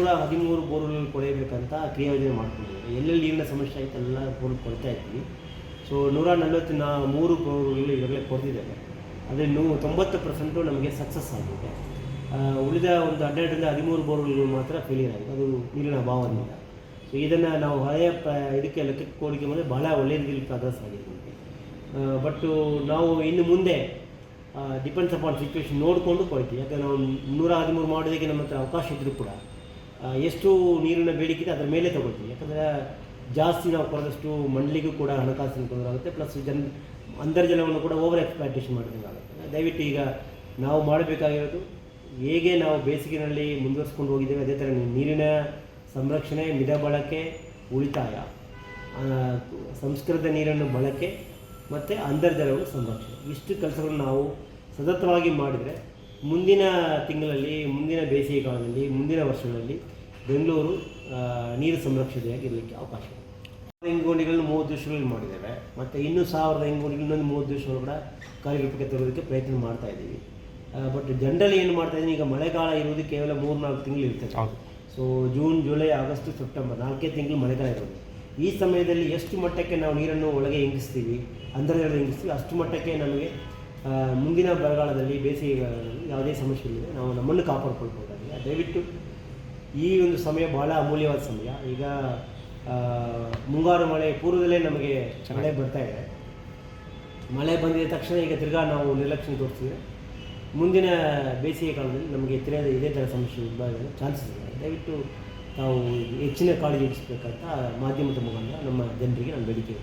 213 borewell ಕೊರೆಯಬೇಕಂತ ಕ್ರಿಯಾಯೋಜನೆ ಮಾಡ್ಕೊಂಡಿದ್ದೀವಿ. ಎಲ್ಲೆಲ್ಲಿ ನೀರಿನ ಸಮಸ್ಯೆ ಆಯಿತು ಎಲ್ಲ ಬೋರ್ ಕೊಡ್ತಾ ಇದ್ವಿ. ಸೊ 143 ಬೋರ್ವೆಲ್ ಈಗಾಗಲೇ ಕೊರೆದಿದ್ದೇವೆ. ಅದೇ 90% ನಮಗೆ ಸಕ್ಸಸ್ ಆಗಿದೆ. ಉಳಿದ ಒಂದು 12-13 ಬೋರ್ವೆಲ್ಗಳು ಮಾತ್ರ ಫೇಲಿಯರ್ ಆಗಿದೆ, ಅದು ನೀರಿನ ಅಭಾವದಿಂದ. ಸೊ ಇದನ್ನು ನಾವು ಹಳೆಯ ಇದಕ್ಕೆ ಲೆಕ್ಕಕ್ಕೆ ಕೋರಿಕೆ ಮೇಲೆ ಭಾಳ ಒಳ್ಳೆಯ ರೀತಿಯಲ್ಲಿ ಪ್ರೋಗ್ರೆಸ್ ಆಗಿದೆ ನಮಗೆ. ಬಟ್ ನಾವು ಇನ್ನು ಮುಂದೆ ಡಿಪೆಂಡ್ಸ್ ಅಪಾನ್ ಸಿಚುವೇಶನ್ ನೋಡಿಕೊಂಡು ಕೊಡ್ತೀವಿ. ಯಾಕಂದರೆ ನಾವು 113 ಮಾಡೋದಕ್ಕೆ ನಮ್ಮ ಹತ್ರ ಅವಕಾಶ ಇದ್ದರೂ ಕೂಡ ಎಷ್ಟು ನೀರಿನ ಬೇಡಿಕೆ ಇದೆ ಅದರ ಮೇಲೆ ತೊಗೊಳ್ತೀವಿ. ಯಾಕಂದರೆ ಜಾಸ್ತಿ ನಾವು ಕೊಡೋದಷ್ಟು ಮಂಡಳಿಗೂ ಕೂಡ ಹಣಕಾಸಿನ ತೊಂದರೆ ಆಗುತ್ತೆ, ಪ್ಲಸ್ ಅಂತರ್ಜಲವನ್ನು ಕೂಡ ಓವರ್ ಎಕ್ಸ್ಪ್ಲಾಯ್ಟೇಷನ್ ಮಾಡಿದಂಗೆ ಆಗುತ್ತೆ. ದಯವಿಟ್ಟು ಈಗ ನಾವು ಮಾಡಬೇಕಾಗಿರೋದು ಹೇಗೆ ನಾವು ಬೇಸಿಗೆನಲ್ಲಿ ಮುಂದುವರಿಸ್ಕೊಂಡು ಹೋಗಿದ್ದೇವೆ ಅದೇ ಥರ ನೀರಿನ ಸಂರಕ್ಷಣೆ, ಮಿತ ಬಳಕೆ, ಉಳಿತಾಯ, ಸಂಸ್ಕೃತ ನೀರನ್ನು ಬಳಕೆ ಮತ್ತು ಅಂತರ್ಜಲವನ್ನು ಸಂರಕ್ಷಣೆ, ಇಷ್ಟು ಕೆಲಸಗಳನ್ನು ನಾವು ಸತತವಾಗಿ ಮಾಡಿದರೆ ಮುಂದಿನ ತಿಂಗಳಲ್ಲಿ, ಮುಂದಿನ ಬೇಸಿಗೆ ಕಾಲದಲ್ಲಿ, ಮುಂದಿನ ವರ್ಷಗಳಲ್ಲಿ ಬೆಂಗಳೂರು ನೀರು ಸಂರಕ್ಷಣೆಯಾಗಿ ಇರಲಿಕ್ಕೆ ಅವಕಾಶ ಇದೆ. ಇಂಗುಂಡಿಗಳನ್ನು 30 ದಿವಸಗಳಲ್ಲಿ ಮಾಡಿದ್ದೇವೆ ಮತ್ತು ಇನ್ನೂ 1000 ಇಂಗುಂಡಿಗಳು ಇನ್ನೊಂದು 30 ದಿವಸಗಳು ಕೂಡ ಕಾರ್ಯರೂಪಕ್ಕೆ ತರೋದಕ್ಕೆ ಪ್ರಯತ್ನ ಮಾಡ್ತಾಯಿದ್ದೀವಿ. ಬಟ್ ಜನರಲಿ ಏನು ಮಾಡ್ತಾಯಿದ್ದೀನಿ, ಈಗ ಮಳೆಗಾಲ ಇರುವುದು ಕೇವಲ 3-4 ತಿಂಗಳು ಇರ್ತದೆ. So June, July, August, September 4 ತಿಂಗಳು ಮಳೆಗಾಲ ಇರೋದು. ಈ ಸಮಯದಲ್ಲಿ ಎಷ್ಟು ಮಟ್ಟಕ್ಕೆ ನಾವು ನೀರನ್ನು ಒಳಗೆ ಇಂಗಿಸ್ತೀವಿ, ಅಂತರ್ಜಲ ಇಂಗಿಸ್ತೀವಿ, ಅಷ್ಟು ಮಟ್ಟಕ್ಕೆ ನಮಗೆ ಮುಂದಿನ ಬರಗಾಲದಲ್ಲಿ, ಬೇಸಿಗೆಗಾಲದಲ್ಲಿ ಯಾವುದೇ ಸಮಸ್ಯೆ ಇಲ್ಲದೆ ನಾವು ನಮ್ಮನ್ನು ಕಾಪಾಡ್ಕೊಳ್ಬೋದಾಗಿದೆ. ದಯವಿಟ್ಟು ಈ ಒಂದು ಸಮಯ ಭಾಳ ಅಮೂಲ್ಯವಾದ ಸಮಯ. ಈಗ ಮುಂಗಾರು ಮಳೆ ಪೂರ್ವದಲ್ಲೇ ನಮಗೆ ಮಳೆ ಬರ್ತಾಯಿದೆ. ಮಳೆ ಬಂದಿದ ತಕ್ಷಣ ಈಗ ತಿರ್ಗಾ ನಾವು ನಿರ್ಲಕ್ಷ್ಯ ತೋರಿಸಿದ್ರೆ ಮುಂದಿನ ಬೇಸಿಗೆ ಕಾಲದಲ್ಲಿ ನಮಗೆ ಇದೇ ಥರ ಸಮಸ್ಯೆ ಉದ್ಭವ ಚಾನ್ಸಸ್ ಇದೆ. ದಯವಿಟ್ಟು ತಾವು ಹೆಚ್ಚಿನ ಕಾಳಜಿ ವಹಿಸಬೇಕಂತ ಮಾಧ್ಯಮದ ಮುಖಾಂತರ ನಮ್ಮ ಜನರಿಗೆ ನಾನು ಬೇಡಿಕೆ